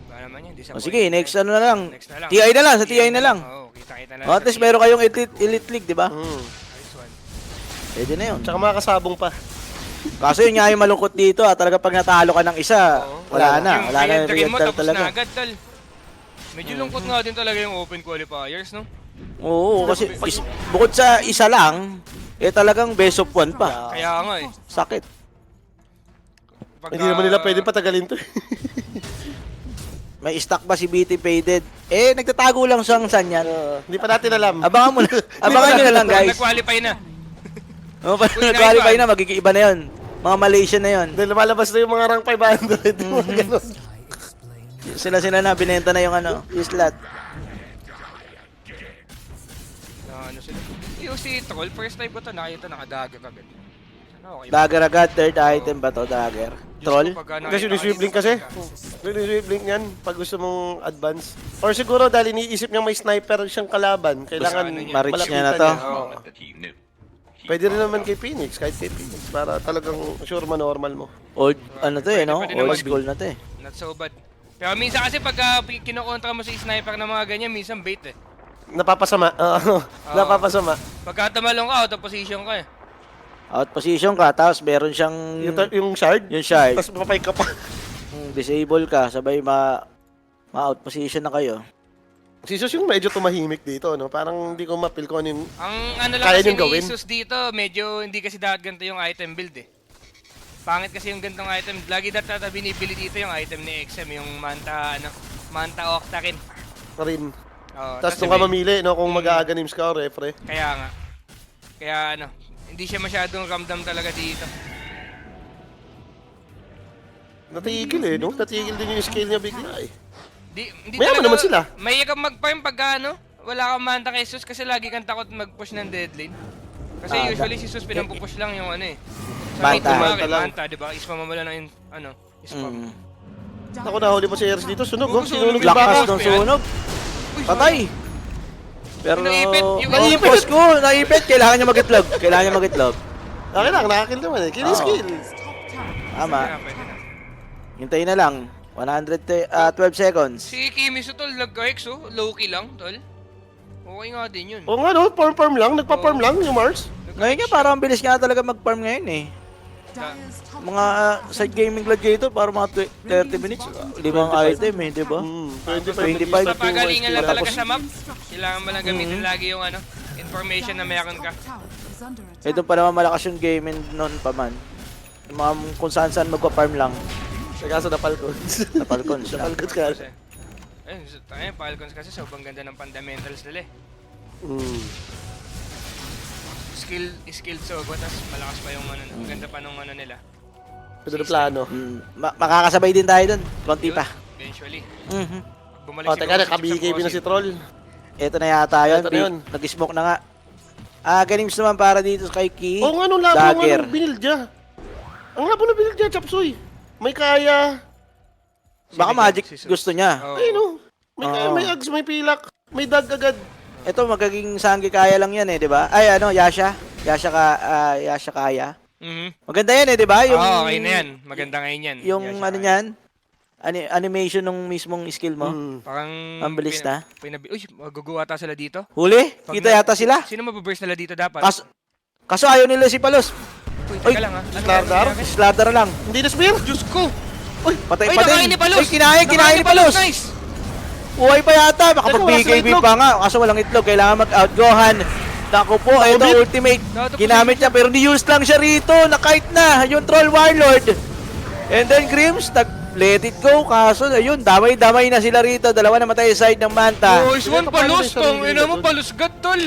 Iba naman yun. O sige, next ano na lang. Next na lang. TI na lang, sa TI na lang. Oo, kita-kita na O, at least meron kayong elite league, di ba? Nice one. Pwede na yun. Tsaka makakasabong pa. Kaso yun nga yung malungkot dito, talaga pag natalo ka ng isa, Oo. wala na. Yung Wala na yung dream mo, real tapos talaga. na agad, tol. Medyo lungkot nga din talaga yung open qualifiers, no? Oo, kasi bukod sa isa lang, talagang best of one pa. Kaya nga Sakit. Pagka- Hindi naman nila pwede patagalin to. May stock ba si BT Faded? Eh, nagtatago lang siyang saan yan. Hindi pa natin alam. Abangan mo na. Abangan nyo na lang, guys. Nag-qualify na. Oh, pag Uy, nag-qualify naiwan. na, magiging iba na yun. Mga Malaysian na yun. Dahil lumalabas na yung mga rank 500. Ganun. Sila na, binenta na yung ano, yung slot. Ano sila? Yung si Troll, first time ko to nakita nakadagger agad. Ano, okay ba? Dagger agad, third item ba to, dagger? Troll? Kasi yung swift link kasi. Yung swift link niyan, pag gusto mong advance. Or siguro dahil iniisip niya may sniper siyang kalaban, kailangan Gusto niya. Ma-reach niya na malapitan to. Oo. Pwede rin naman kay Phoenix, kahit kay Phoenix, para talagang sure normal mo. Old, ano to eh, no? Pwede Old naman. school na to eh. Not so bad. Pero minsan kasi pag kinokontra mo si sniper ng mga ganyan, minsan bait eh. Napapasama. Napapasama. Pagka tumalong ka, out of position ka eh. Out position ka, tapos meron siyang Yung shard? yung shard. Tapos papay ka pa. Disable ka, sabay ma-out position na kayo. Si Sus yung medyo tumahimik dito, no? Parang hindi ko mapil kung ano yung... Ang ano lang Kaya kasi niyong ni gawin? Sus dito, medyo hindi kasi dapat ganito yung item build eh. Pangit kasi yung gantong item. Lagi data binibili dito yung item ni XM, yung Manta Octarine. rin. Oh, Tapos nung ka mamili, no? Kung mag-aganims ka o refre. Kaya nga. Kaya hindi siya masyadong ramdam talaga dito. Natigil eh, no? Natigil din yung skill niya bigla eh. Hindi Mayaman naman sila. May kang mag-farm pagka wala kang manta kay Sus kasi lagi kang takot mag-push ng dead lane. Kasi usually si Sus pinampupush lang yung eh. Manta. Manta lang. Manta, di ba? Is mamamala ng spam. Ako nahuli mo si Eris dito, sunog, oh. Oo, Sinunog yung Lakas baka. ng sunog. Uy, Patay. Pero Naipit, yung naipit ko, naipit. Kailangan niya mag-itlog. Kailangan niya mag-itlog. Okay lang, nakakill naman eh. Kill yung Oo. skill. Tama. Pwede na. Hintayin na lang. 12 seconds. Si Kimisu tol, nag-X low-key lang tol. Okay nga din yun. Oo nga no, farm lang, nagpa-farm lang yung Mars. Ngayon nga parang ang bilis nga talaga mag-farm ngayon eh. Mga side gaming gladiator para mga 30 minutes. 5 item eh, di ba? 25. Papagalingan lang talaga Tapos- sa map. Kailangan mo lang gamitin lagi yung information na meron ka. Ito pa naman malakas yung gaming noon pa man. Yung mga kung saan magpa-farm lang. Sa kaso na Falcons. Napalcons Sa lang. Falcons ka. Kasi, ayun, Falcons kasi sobrang ganda ng fundamentals nila eh. Skilled sogo, tas malakas pa yung ang ganda pa nung nila. Pwede na plano. Makakasabay din tayo dun. Konti Yun, pa. Eventually. Mhm. Bumalik O, teka na, ka-BKB na si Troll. Ito na yata yun. Ito na yun. Nag-smoke na nga. Ganims naman para dito kay Ki. Oo nga, nung labo Dagger. nga nung build niya. Ang labo na build niya, Chapsoy. May kaya. Baka magic gusto niya. Oo. Ayun oh. May kaya, Oo. may ags, may pilak. May dag agad. Ito magiging sanggi kaya lang yan eh, di ba? Ay ano, Yasha. Yasha kaya. Mhm. Maganda yan eh, di ba? Yung, Okay na yan. Maganda ngayon yan. Yung Yan siya ano kaya. niyan, animation ng mismong skill mo. Parang... Ang bilis na. Uy, maguguwa ata sila dito. Huli? Pag Kita yata sila. Sino mababurst nila dito dapat? Kaso ayaw nila si Palos. Uy, Uy, teka lang ha. Slardar? Slaughter lang. Hindi na spear. Diyos ko! Uy, patay Uy, pa nakain din. ni Palos! Uy, kinain ni Palos. Nice! Buhay pa yata. Baka Teka, pag wala silang BKB itlog. pa nga. Kaso walang itlog. Kailangan mag-outgohan. Naku po, ito Nakubit. ultimate. Nakatapos Ginamit niya pero ni-use lang siya rito. Nakite na yung Troll Warlord. And then Grims, let it go. Kaso ayun, damay-damay na sila rito. Dalawa na matay sa side ng Manta. Oh, is one Ito, paano palos. yung sarili Tong ina mo, nila, palusgat tol.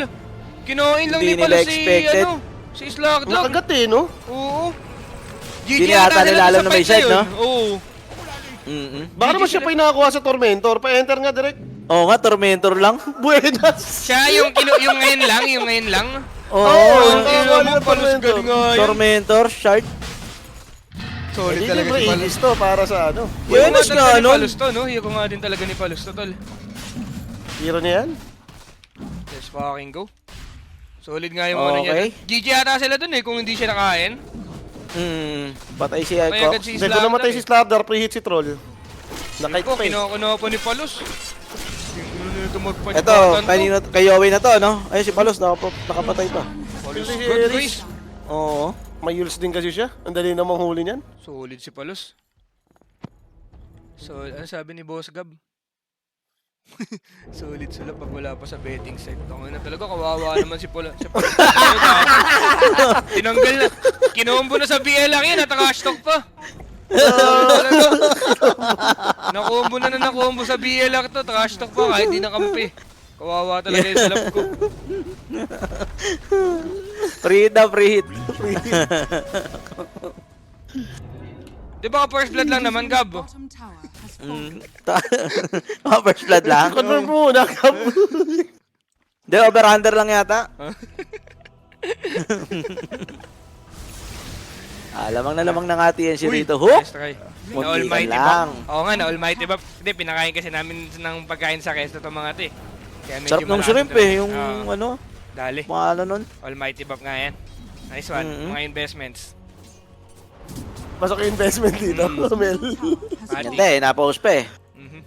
Kinain lang Hindi ni nila Palos expected. si Slugdog. Nakagat eh, no? Oo. Hindi yata nila alam na may side, no? Oo. Baka naman siya pa yung nakakuha sa Tormentor. Pa-enter nga direct. Oo nga, Tormentor lang. Buenas! Siya yung ngayon lang. Oo. Oo, Ina mo, yung palusgat Tormentor. nga yun. Tormentor, shard. Solid Hindi talaga libre si Palos. Aegis to para sa ano. Buenas Hero nga nga nun. ni Palos to, no? Hero nga din talaga ni Palos to, tol. Hero niya yan. Let's fucking go. Solid nga yung ano niya. Okay. GG ata sila dun kung hindi siya nakain. Patay si Kaya Icon. agad si Hindi ko namatay si Slardar, pre-hit si Troll. Nakait Ko, pa eh. kinukuha pa ni Palos. Ito, kanino, kay Yowie na to, no? Ayun si Palos, nakapatay pa. Palos Si good, Aries. guys. Oo. May yules din kasi siya. Ang dali namang huli niyan. Solid si Palos. So, ano sabi ni Boss Gab? Solid sila pag wala pa sa betting site. Tangin na talaga, kawawa naman si Palos. Tinanggal na. Kinombo na sa BL lang yan at cash talk pa. Nakombo na nakombo sa BLR to. Trash talk pa kahit di nakampi. Kawawa talaga yung salap ko. Free hit na, free hit. Di ba first blood lang naman, Gab? First blood lang. Confirm mo muna, Gab. Hindi, over-under lang yata. Lamang na nga TNC rito. Hook! Nice try. Muntikan Na almighty lang. ba? Oo nga, na almighty ba? Hindi, pinakain kasi namin ng pagkain sa resto to mga to eh. Kaya medyo Sarap ng malakas shrimp talaga. eh. Yung ano, Dali. mga ano nun. Almighty Bap nga yan. Nice one. Mga investments. Pasok yung investment dito, Mel. Ganda eh, napaus pa eh. Mhm.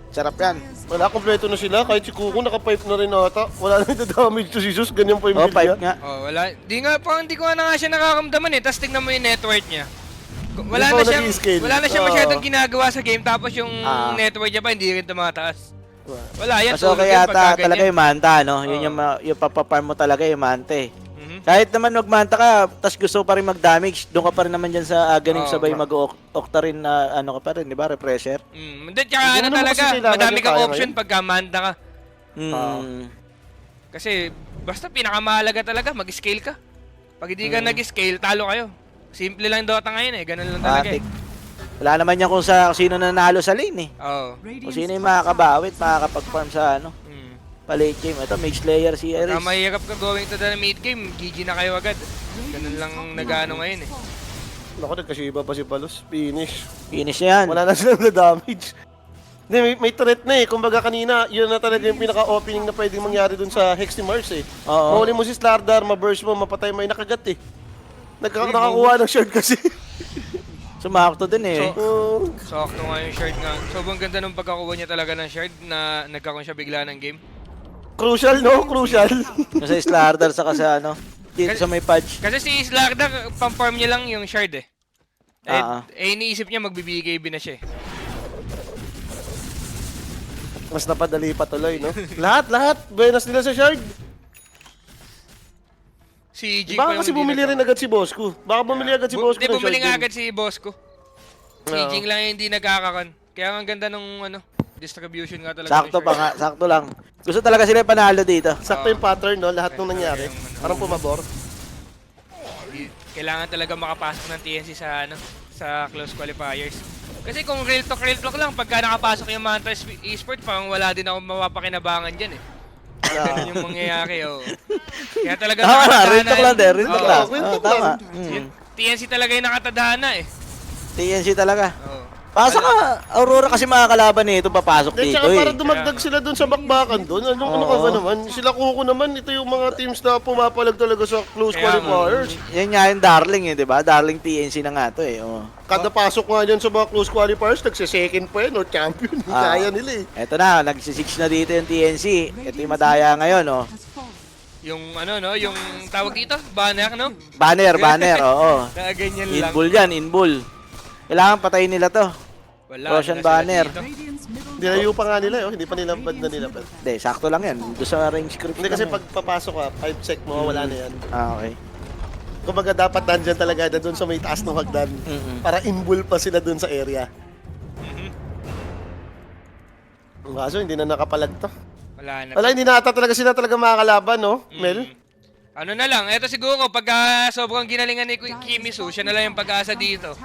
Sarap yan. Wala, kompleto na sila. Kahit si Kuko naka-pipe na rin ata. Wala na ito damage to si Zeus. Ganyan pa yung Oh, build pipe niya. nga. Oh, wala. Hindi ko nga siya nakakamdaman eh. Tapos tingnan mo yung net worth niya. Wala Hindi na pa siyang nag-i-scale. wala na siya Oo. masyadong ginagawa sa game tapos yung Ah. net worth niya pa hindi rin tumataas. Wala yan. Mas okay yata talaga yung manta, no? Yun Oo. yung papaparm mo talaga yung mante. Mhm. Kahit naman magmanta ka, tas gusto pa rin mag-damage, doon ka pa rin naman dyan sa ganing Oo. sabay mag-octa rin na ano ka pa rin, di ba? Refresher. Hindi, tsaka Hindi ano naman talaga, kasi kailangan madami yung kang kaya option ngayon. pagka manta ka. Kasi basta pinakamahalaga talaga, mag-scale ka. Pag hindi ka nag-scale, talo kayo. Simple lang Dota ngayon eh, ganun lang talaga eh. Matik. Wala naman yan kung sino nanalo sa lane eh. Oo. Kung sino yung makakabawit, makakapag-farm sa ano, Mm. pa-late game. Ito, Mage Slayer si Pagka Ares. mahirap ka going to the mid game, GG na kayo agad. Ganun lang nag-ano ngayon eh. Naku, nagkashiba pa si Palos. Finish. Finish na yan. Wala na silang na-damage. Hindi, may threat na eh. Kumbaga kanina, yun na talaga yung pinaka-opening na pwedeng mangyari dun sa Hex ni Mars eh. Oo. Mahuli mo si Slardar, ma-burst mo, mapatay mo, ay nakagat eh. Nakakuha ng shard kasi. Sumakto din eh. Oh. Sakto nga yung shard nga. Sobrang ganda nung pagkakuha niya talaga ng shard na nagkakaroon siya bigla ng game. Crucial, no? Crucial. Yung sa Slardar sa ano, dito sa may patch. Kasi si Slarda, pang-farm niya lang yung shard eh. Iniisip niya magbibigay na siya eh. Mas napadali pa tuloy, no? lahat. Buenas nila sa shard. Si Jing Baka kasi bumili rin agad si Bosco. Baka bumili agad si Bosco Hindi, ng bumili shard nga din. agad si boss ko. Si Oo. Jing lang yung hindi nagkakakan. Kaya ang ganda nung distribution nga talaga. Sakto ng pa shard. nga, sakto lang. Gusto talaga sila panalo dito. Sakto yung pattern, no? Lahat nung nangyari. Yung ano. Parang pumabor. Kailangan talaga makapasok ng TNC sa sa close qualifiers. Kasi kung real talk lang, pagka nakapasok yung Manta Esport, parang wala din ako mapapakinabangan dyan eh. Ganun yung mangyayari, oh. Kaya talaga Tama na, real talk lang din, real talk Oo. lang. real talk Tama. Yun, TNC talaga yung nakatadhana eh. TNC talaga. Oo. Pasa ka, Aurora kasi mga kalaban nito papasok Then, dito tsaka para eh. dumagdag sila dun sa bakbakan dun. Ano ka ba naman? Sila Kuko naman, ito yung mga teams na pumapalag talaga sa close Kaya qualifiers. Yan nga yung darling eh, di ba? Darling TNC na nga to eh. Oh. Kada pasok nga dyan sa mga close qualifiers, nagse-second pa yun, o champion. Kaya nila eh. Eto na, nagsi-6 na dito yung TNC. Ito yung madaya ngayon, oh. Yung ano no, yung tawag dito, banner no? Banner, oo. Na ganyan lang. Inbull yan, inbull. Kailangan patayin nila to. Wala. Roshan wala sila banner. dito. Nilayo pa nga nila, hindi pa nila bad na nilapad. Hindi, sakto lang yan. Doon sa range script Hindi kasi lang pag papasok ka, 5 sec mo, wala na yan. Okay. Kumbaga dapat nandyan talaga na dun sa may taas ng hagdan. Para inbull pa sila dun sa area. Ang kaso, hindi na nakapalag to. Wala na. Wala, hindi na ata talaga sila talaga makakalaban, no? Mel? Ano na lang, eto siguro pag sobrang ginalingan ni Kimisu, siya na lang yung pag-asa dito.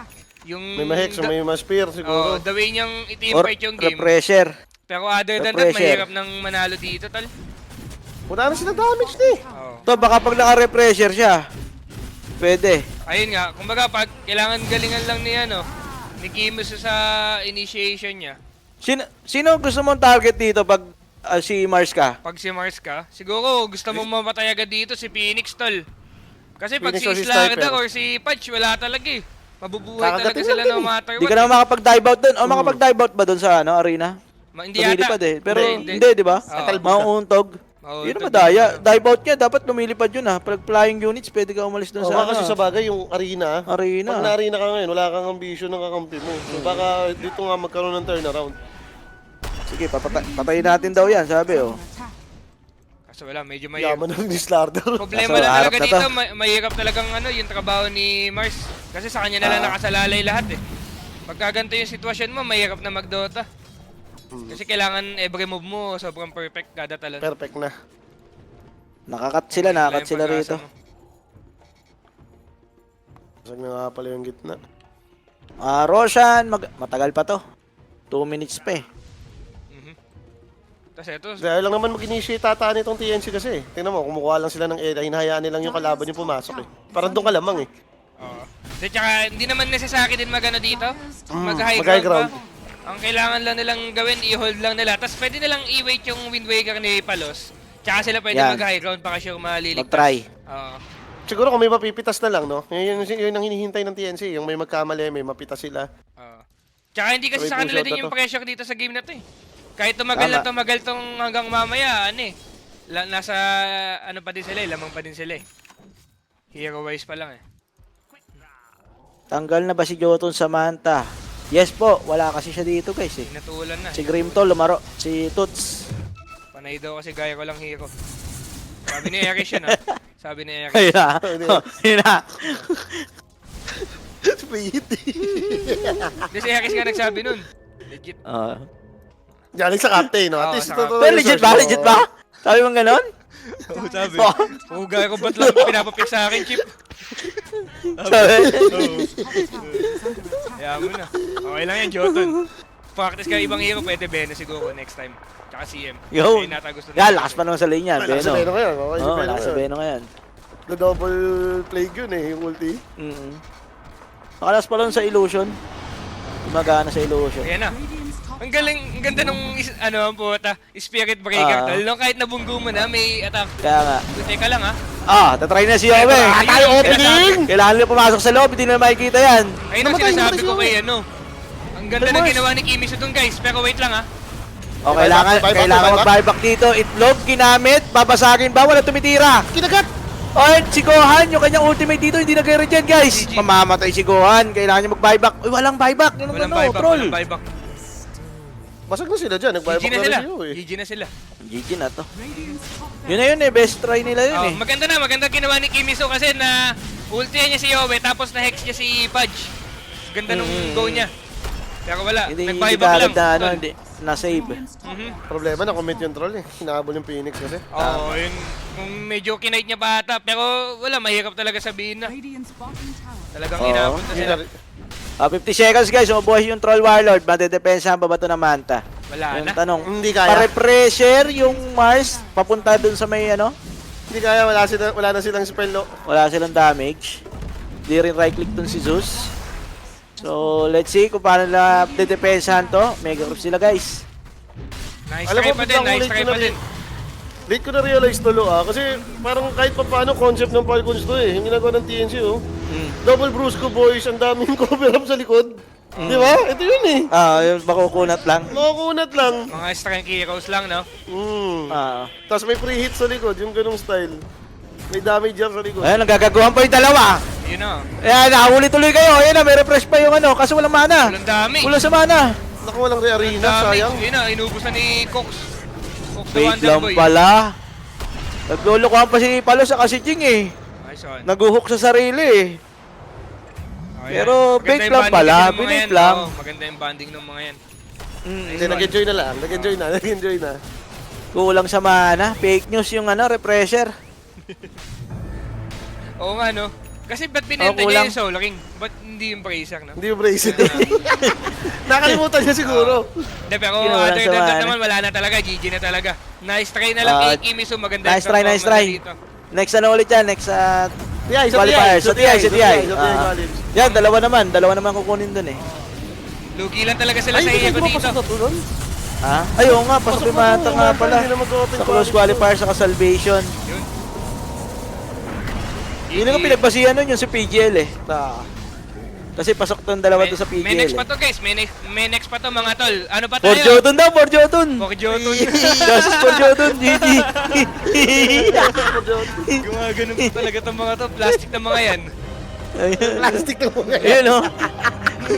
Yung May ma-hex, may ma-spear siguro. the way niyang Or i-teamfight yung game. pressure. Pero other than that, pressure. mahirap nang manalo dito, tal. Wala na sila damage na eh. Oo. To, baka pag naka-repressure siya, pwede. Ayun nga, kumbaga pag kailangan galingan lang ni ano, ni Kimisu sa initiation niya. Sino gusto mong target dito pag si Mars ka? Pag si Mars ka, siguro gusto mong mamatay agad dito si Phoenix, tol. Kasi pag Phoenix si or si Slarda Sniper. or si Patch, wala talaga eh. Mabubuhay talaga Kakagatin sila lang ng din eh. matter Di what. ka naman makapag-dive out doon. O makapag-dive out ba doon sa arena? Hindi yata. Lumilipad eh. Pero Hindi. hindi, di ba? Oo. Mauuntog. Oo, Yun ito ang madaya. Dive out niya, dapat lumilipad yun ha. Pag flying units, pwede ka umalis doon Oo, sa kasi sa bagay, yung arena, arena. pag na-arena ka ngayon, wala kang ambisyon ng kakampi mo. So baka dito nga magkaroon ng turnaround. Sige, patayin natin daw yan, sabi oh. Kaso wala, medyo mahirap. Yaman ng Slardar. Problema Kaso lang harap talaga na to. dito, mahirap talagang yung trabaho ni Mars. Kasi sa kanya na lang nakasalalay lahat eh. Pagka ganito yung sitwasyon mo, mahirap na mag-Dota. Kasi kailangan every move mo sobrang perfect kada talon. Perfect na. Nakakat sila Wala yung rito. pag-asa mo. Basag na nga pala yung gitna. Roshan, matagal pa to. 2 minutes pa eh. Tapos ito, Dahil lang naman mag-initiate tata nitong TNC kasi. Tingnan mo, kumukuha lang sila ng area, hinahayaan nilang yung kalaban yung pumasok eh. Parang doon ka lamang eh. oo. Tsaka hindi naman necessary din magano dito. Mag-high mag-high ground ground. pa. Ang kailangan lang nilang gawin, i-hold lang nila. Tapos pwede nilang i-wait yung Wind Waker ni Palos. Tsaka sila pwede Yan. mag-high ground pa kasi yung maliligtas. Mag-try. Oo. Siguro kung may mapipitas na lang, no? Yun ang hinihintay ng TNC. Yung may magkamali, may mapitas sila. Oo. Tsaka hindi kasi Sabay sa kanila push out din na yung to. pressure dito sa game na to eh. Kahit tumagal Tama. tong hanggang mamaya, nasa ano pa din sila eh, lamang pa din sila eh. Hero wise pa lang eh. Tanggal na ba si Jotun sa Manta? Yes po, wala kasi siya dito guys eh. Natulan na. Si Grimto lumaro, si Toots. Panay daw kasi gaya ko lang hero. Sabi ni Eric yan ah. Sabi ni Eric. Ayun na. Ayun na. Sweet. Hindi si Eric nga nagsabi nun. Legit. Galing sa captain, no? At Oo, least sa totoo Pero yung legit source ba? mo. Legit ba? Sabi mo ganon? Oo, sabi. Oo, gaya ko ba't lang pinapapik sa akin, Chip? Sabi? Kaya mo na. Okay lang yan, Jotun. Practice ka ibang hero, pwede Beno siguro next time. Tsaka CM. Yo. Ayun nata gusto Yan, lakas pa naman sa lane yan. Lakas sa Beno ngayon. Okay, Oo, sa Beno lakas sa ngayon. Beno ngayon. Na-double plague yun eh, yung ulti. Makalas pa lang sa illusion. Gumagana sa illusion. Ayan na. Ang galing, ang ganda nung, ang puta, Spirit Breaker, tol. No, kahit nabunggo mo na, may attack. Kaya nga. Teka lang, ha. Tatry na si Yobe. Tayo opening! Kailangan nila pumasok sa loob, hindi na makikita yan. Ayun ang Namatay, sinasabi namatay ko si kay, Ang ganda ng Mars. ginawa ni Kimiso dun, guys. Pero wait lang, ha. O, kailangan mag-buyback dito. Itlog, ginamit, babasagin ba? Wala tumitira. Kinagat! O, si Gohan, yung kanyang ultimate dito, hindi nag-regen, guys. GG. Mamamatay si Gohan. Kailangan niya mag-buyback. Uy, walang buyback. Yung Walang ano, buyback, troll. walang buyback. Basag na sila dyan, GG nag-buyback na na sila. rin yun eh. GG na sila. GG na to. Yun na yun eh, best try nila yun eh. Maganda ginawa ni Kimiso kasi na ultihan niya si Yobe tapos na-hex niya si Pudge. Ganda nung go niya. Pero wala, Hindi nag-buyback lang. agad na, tol. hindi, na-save. Problema na commit yung troll eh. Hinabol yung Phoenix kasi. Oo, yun. Kung medyo kinight niya pa ata. Pero wala, mahirap talaga sabihin na. Talagang Oo. inabot na sila. 50 seconds guys, umubuhay yung Troll Warlord. Madedepensahan pa ba ito ng Manta? Wala Yung na. tanong, Hindi kaya. pare-pressure yung Mars papunta dun sa may ano? Hindi kaya, wala na silang spell, no? Wala silang damage. Di rin right click dun si Zeus. So, let's see kung paano na dedepensahan to. Mega group sila guys. Nice Alam try mo, pa din, biglang nice ulit try ko pa na din. Late ko na-realize tulo kasi parang kahit pa paano concept ng Falcons to eh. Yung ginagawa ng TNC oh. Double Brusco boys, ang daming cover up sa likod. Di ba? Ito yun eh. Yung makukunat lang. Makakunat lang. Mga strength heroes lang, no? Tapos may pre-hit sa likod, yung ganung style. May damage dyan sa likod. Ayun, nagagaguhan pa yung dalawa. Yun na. Ayan, nakahuli tuloy kayo. Ayan na, may refresh pa yung ano. Kaso walang mana. Walang dami. Kulang sa mana. Naku, walang re-arena, sayang. Yun na, inubos na ni Cox. Cox the Wait Wonder lang Boy. pala. Naglulukuhan pa si Palo sa kasijing eh. Nice one. Naguhook sa sarili eh. Oh, Pero yan. Maganda fake yung lang banding pala, ng mga binake yan. lang. Oo, maganda yung banding ng mga yan. Hindi, nag-enjoy na lang. Nag-enjoy na. Kulang sa mana. Fake news yung ano, refresher. Oo nga, no? Kasi ba't binenta Oo, niya kulang. yung Soul King? Ba't hindi yung Bracer, no? Hindi yung bracelet. Nakalimutan niya siguro. Hindi, pero Kinulang other sa than that mana. naman, wala na talaga. GG na talaga. Nice try na lang kay Kimiso. Maganda Nice try, nice try. dito. Next ano ulit yan? Next TI, qualifier. Sa TI. college. Yan, dalawa naman kukunin dun eh. Lugi lang talaga sila Ay, sa hindi hero ko dito. mapasok na to nun. Ha? Ay, oo nga, pasok yung mata nga pala. Hindi na mag-open Sa close qualifier, sa salvation. Yun. Yun ang pinagbasihan nun yung si PGL eh. Kasi pasok tong dalawa to sa May PGL next eh. pa to, guys. May next pa to, mga tol. Ano pa For tayo? Jotun daw, for Jotun. For Jotun. Justice for Jotun, GG. Gumagano pa talaga itong mga to. Plastic na mga yan. Ayun. Plastic na mga Ayun oh.